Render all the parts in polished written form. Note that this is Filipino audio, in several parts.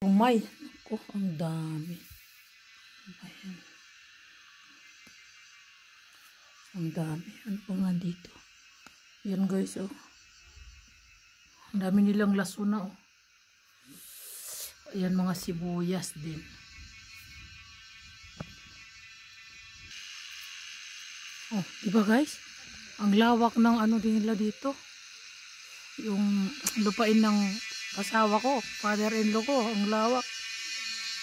umay. Ako, ang dami. Ayan. Ang dami. Ano pa nga dito? Yan guys, oh. Ang dami nilang lasuna, oh. Ayan, mga sibuyas din. Oh, diba guys? Ang lawak ng ano din nila dito. Yung lupain ng asawa ko, father-in-law ko, ang lawak.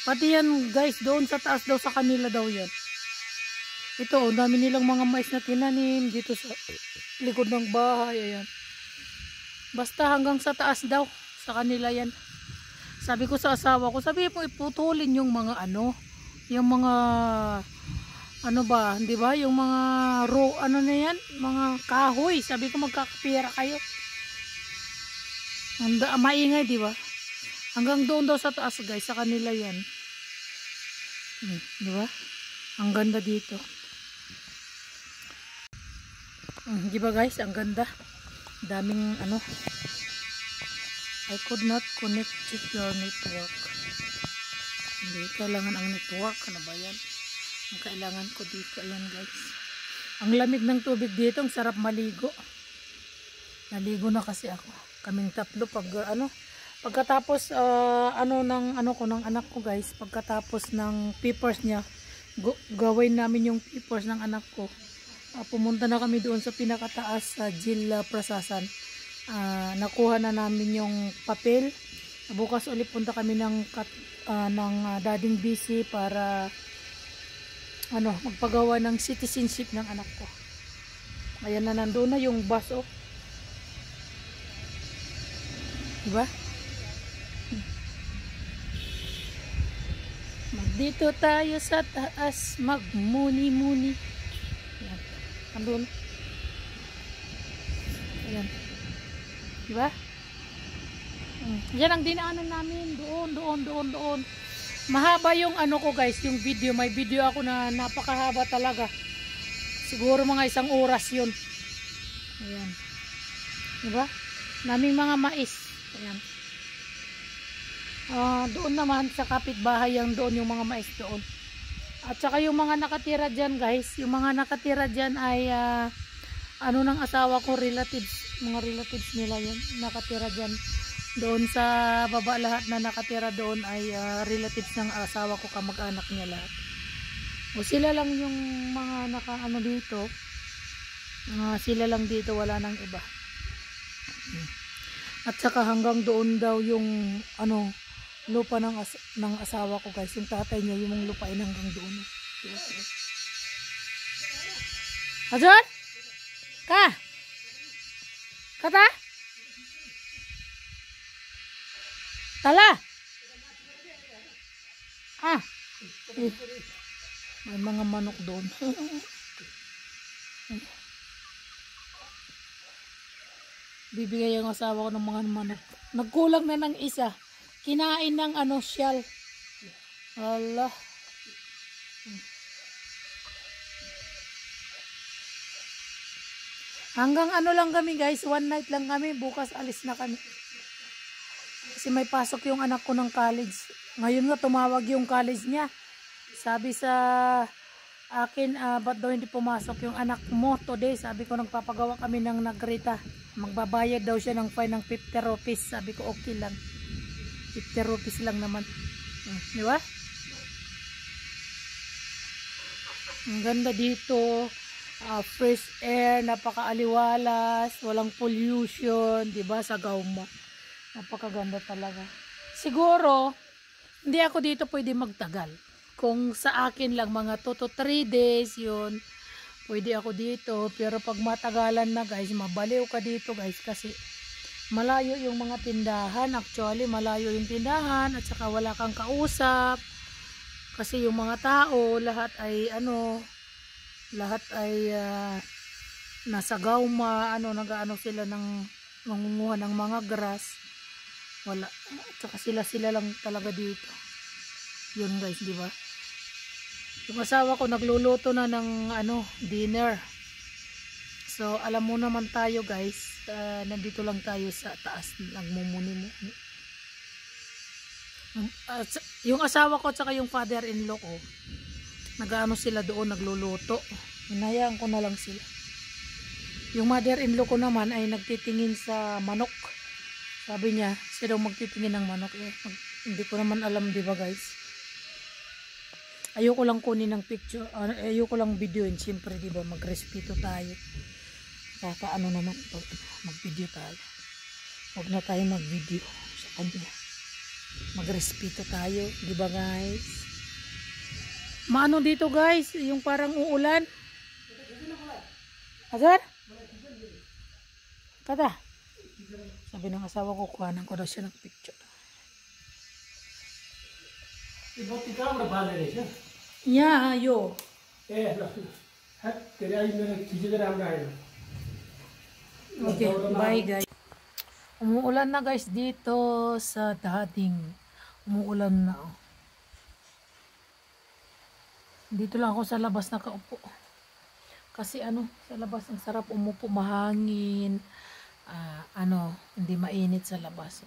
Pati yan guys, doon sa taas daw sa kanila daw yan. Ito, ang dami nilang mga mais na tinanim dito sa likod ng bahay. Ayan. Basta hanggang sa taas daw sa kanila yan. Sabi ko sa asawa ko, sabi po iputulin yung mga ano, yung mga ano ba, di ba? Yung mga ano na yan, mga kahoy. Sabi ko magkakapira kayo. Maingay, di ba? Hanggang doon daw sa taas guys, sa kanila yan. Di ba? Ang ganda dito. Di ba guys, ang ganda. Daming ano. I could not connect to your network. Hindi, kailangan ang network. Ano ba yan? Ang kailangan ko dito. Ayan guys. Ang lamig ng tubig dito. Ang sarap maligo. Naligo na kasi ako. Kaming tatlo pag ano. Pagkatapos ng anak ko guys. Pagkatapos ng papers niya. Gawin namin yung papers ng anak ko. Pumunta na kami doon sa pinakataas sa Jilla Prasasan. Nakuha na namin yung papel. Bukas ulit punta kami ng Dading BC para magpagawa ng citizenship ng anak ko. Ayan na, nandoon na yung bus, oh. Diba? Dito tayo sa taas magmuni-muni. Ayan. Andun. Ayan. Diba? Yan ang dinaanan namin. Doon. Mahaba yung ano ko guys, yung video. May video ako na napakahaba talaga. Siguro mga 1 oras yun. Ayan. Diba? Naming mga mais. Ayan. Doon naman sa kapitbahay doon yung mga mais doon. At saka yung mga nakatira dyan guys, yung mga nakatira dyan ay ng asawa ko, relatives, mga relatives nila yun, nakatira dyan. Doon sa baba lahat na nakatira doon ay relatives ng asawa ko, kamag-anak niya lahat. O sila lang yung mga dito. Sila lang dito, wala nang iba. At saka hanggang doon daw yung lupa ng asawa ko guys, yung tatay niya, yung lupain hanggang doon. Azon? Kata? Tala? May mga manok doon. Bibigay yung asawa ko ng mga manok. Nagkulang na ng isa. Kinain ng siyal. Allah. Hanggang lang kami guys. 1 night lang kami. Bukas alis na kami. Kasi may pasok yung anak ko ng college. Ngayon nga tumawag yung college niya. Sabi sa akin, ba't daw hindi pumasok yung anak mo today? Sabi ko, nagpapagawa kami ng nagrita. Magbabayad daw siya ng fine ng 50 rupees. Sabi ko, okay lang. 50 rupees lang naman. Di ba? Ang ganda dito. Fresh air, napakaaliwalas, walang pollution, di ba? Sa Gauma. Napakaganda talaga. Siguro, hindi ako dito pwede magtagal. Kung sa akin lang mga 2 to 3 days yun, pwede ako dito. Pero pag matagalan na guys, mabaliw ka dito guys kasi malayo yung mga tindahan. Actually, malayo yung tindahan at saka wala kang kausap. Kasi yung mga tao, lahat ay nasa Gauma, nag-ano sila ng mangunguha ng mga grass. Wala. At saka sila lang talaga dito. Yun guys, di ba? Yung asawa ko nagluluto na ng dinner. So, alam mo naman tayo guys, nandito lang tayo sa taas, nagmumuni-muni. Yung asawa ko at saka yung father-in-law ko, nag-ano sila doon, nagluluto. Hinayaan ko na lang sila. Yung mother-in-law ko naman ay nagtitingin sa manok. Sabi niya, siya daw magtitingin ng manok. Hindi ko naman alam, di ba guys? Ayoko lang kunin ng picture, ayoko lang videoin. Siyempre, di ba, magrespeto tayo. Kakaano naman, mag-video tayo. Huwag na tayo mag-video sa kanya. Magrespeto tayo, di ba guys? Maano dito guys, yung parang uulan. Azar? Kata? Sabi ng asawa ko, kuhanan ko daw siya ng picture. Yeah, yo. Okay, bye guys. Umuulan na guys dito sa Dading. Umuulan na. Dito lang ako sa labas nakaupo. Kasi sa labas ang sarap umupo, mahangin. Hindi mainit sa labas.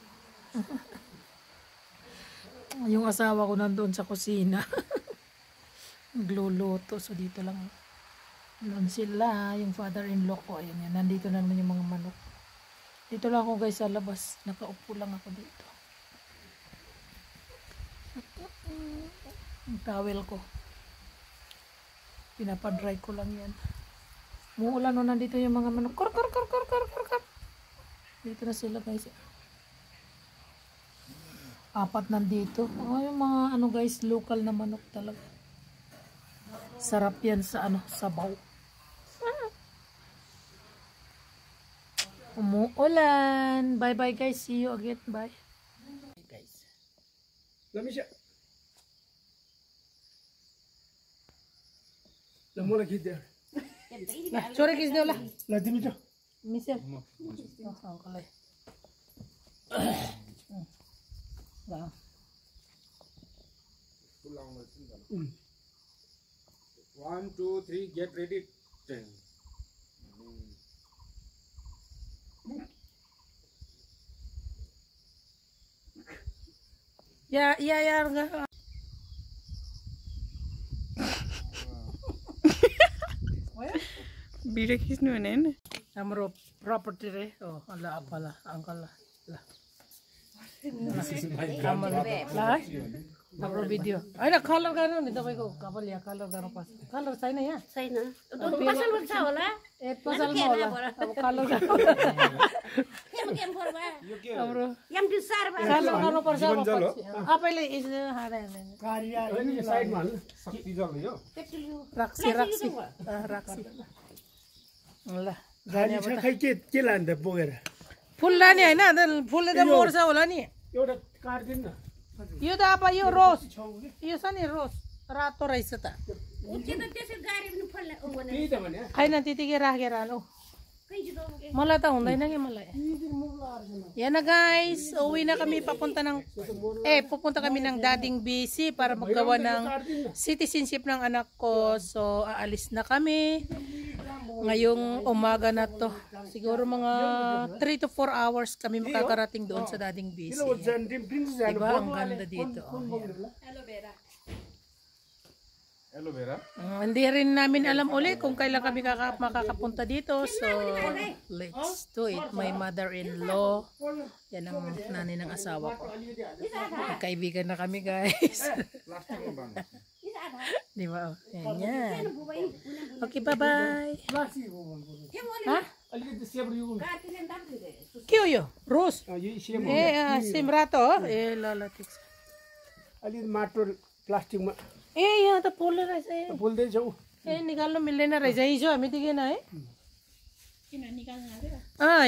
Yung asawa ko nandoon sa kusina. Nagluluto. So dito lang. Doon sila, yung father-in-law ko. Ayan yan. Nandito na naman yung mga manok. Dito lang ako guys sa labas. Nakaupo lang ako dito. Ang towel ko. Pinapadry ko lang yan. Muulan nandito yung mga manok. Kar. Dito na sila guys. 4 nandito. Yung mga guys, local na manok talaga. Sarap yan sa sabaw. Umuulan. Bye bye guys. See you again. Bye. Guys. Let me show. La mola kid there. Sorry kiss daw la. La dimito. Michelle. Ang kalay. Wow. 1, 2, 3, get ready. 10. Ya. Bira kiss no nen. Amro property re. Oh, ala pala, angkala. La. La. Amro video. Ay na color gano ni dabay ko. Kapal ya color gano pas. Color say na ya. Say na. Pasal mo sa wala? Pasal mo la. Color gano. Kem forma. Amro. Yam disar ba. Color gano par sa pa. Apa le is hada ne. Any side man. Sakti jalo yo. Raksi. Raksi. La. Gani cha khai ke landa bogera. Full लाने है ना फुल तो मोर सा होला नि एउटा कार दिन न. यो त अब यो रोज यो छ नि रोज रातो रहेछ त उच्च त त्यसै गाडी पनि फल्ला ओ भने त्यही त भने. हैन त्यतिकै राखेर हालौ कहीं जुदो मलाई त हुँदैन कि मलाई yan na guys uwi na kami papunta ng pupunta kami ng Dading BC para maggawa ng citizenship ng anak ko, so aalis na kami ngayong umaga na to, siguro mga 3 to 4 hours kami makakarating doon sa Dading BC. Diba ang ganda dito, Aloe vera. Hindi rin namin alam uli kung kailan kami makakapunta dito. So, let's do it. My mother-in-law. Yan ang nanay ng asawa ko. Magkaibigan na kami guys. Di ba? Yan yan. Okay, bye-bye. Ha? Kyo yo? Rose? Simrato? Lalatik. अलि माटो प्लास्टिकमा यहाँ त पोल्ने रहेछ बोल्दै छौ. निकाल्नु मिल्दैन रहेछ हिजो हामी देखेन है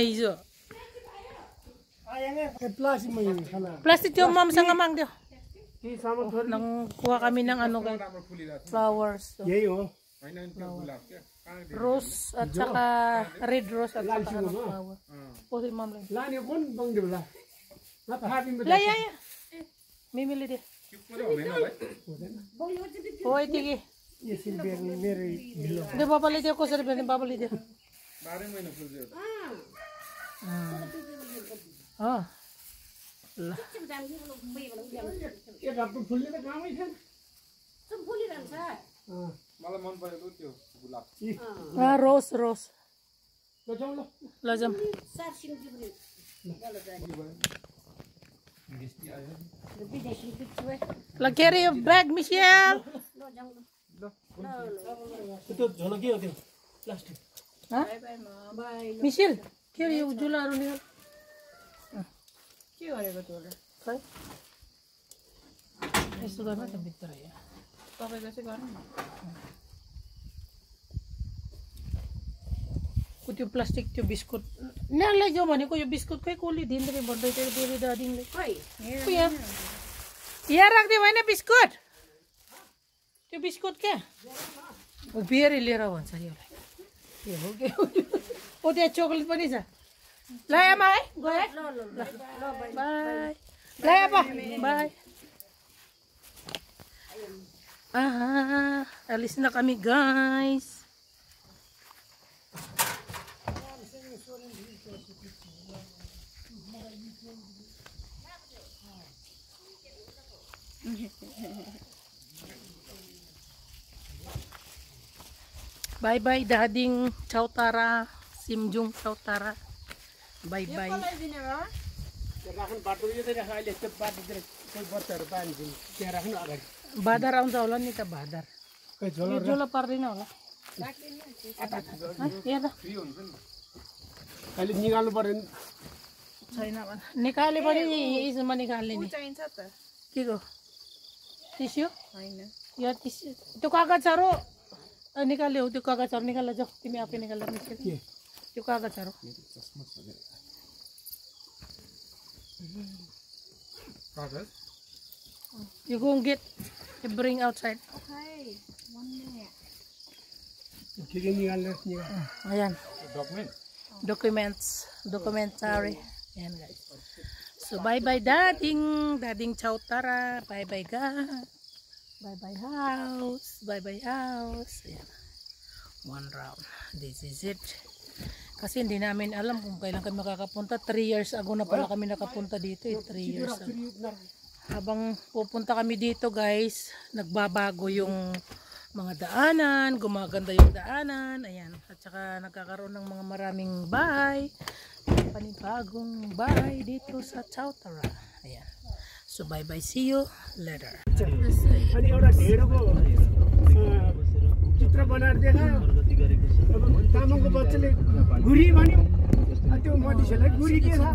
हिजो प्लास्टिकमा खाना प्लास्टिक त्यो ममसँग माग्दियो के सामान थोरै nang kuha kami ng flowers यही हो. rose at saka red rose at saka flower pusi mom lang लाने कुन बङ्गले होला न त Hatim la ya mimili dia hoy tigi यसरी बेर्ने मेरो ढिलो. de babali dia कसरी बेर्ने babali dia 12 महिना फुल्छ. चिप जाम कि बोलो बुई बोलो एक हप्ता फुल्ने त कामै थिएन सब फुलिरहन्छ मलाई मन परेको त्यो गुलाब रोज रोज जाउँ ल लजाम सार्सिन जिब्री गलो जाने विदेशी बिचुए ल carry your bag Michelle ल जाउँ ल त्यो झोला के हो त्यो प्लास्टिक हाँ Michelle carry your झोलाहरु निकाल के गरेको तोले खै यस्तो गर्न त भित्र यहाँ तपाईको चाहिँ गर्नु न त्यो प्लास्टिक त्यो बिस्कुट नालाई जो भनेको यो बिस्कुट खै कोली दिँदै भन्दै थियो बेबी दादिङले खै यहाँ राख्दै भएन बिस्कुट त्यो बिस्कुट क्या ओ बिहेरी लिएर भन्छ यसलाई के हो के ओ त्यहाँ चोकलेट पनि छ ल आमा है गए बाई ल आमा by alis na kami guys. Bye bye Dading Chautara, Simjung Chautara. Bye bye. राख्न बाटो यो त राख अहिले त्यो बाटोतिर कोही बच्चाहरू पानी त्यहाँ राख्नु अगाडि Badar आउँछ होला नि त बादर. खै झोला यो जोलो पर्दैन होला. यहाँ त अहिले निकाल्नु पर्यो नि छैन भने निकाले पनि यसमा निकाल्ने नि चाहिन्छ त के को टिस्यु हैन यो टिस्यु त्यो कागजहरु निकाल्यो त्यो कागजहरु निकाल्ला जाऊ तिमी आफै निकाल्ला मिस्टर के त्यो कागजहरु कागज you go and get and bring outside के निकाल्ने निकाल ayan document documentary ayan guys so bye bye dading Chautara bye bye house ayan. One round this is it kasi hindi namin alam kung kailan kami makakapunta 3 years ago na pala kami nakapunta dito 3 years ago habang pupunta kami dito guys nagbabago yung mga daanan, gumaganda yung daanan, ayan, at saka nagkakaroon ng mga maraming bahay, panibagong bahay dito sa Chautara, ayan. So bye bye, see you later. अनि एउटा ढेडोको चित्र बनाएर देखायो अब तामाङको बच्चाले गुरी भन्यो त्यो मधेसीलाई गुरी के छ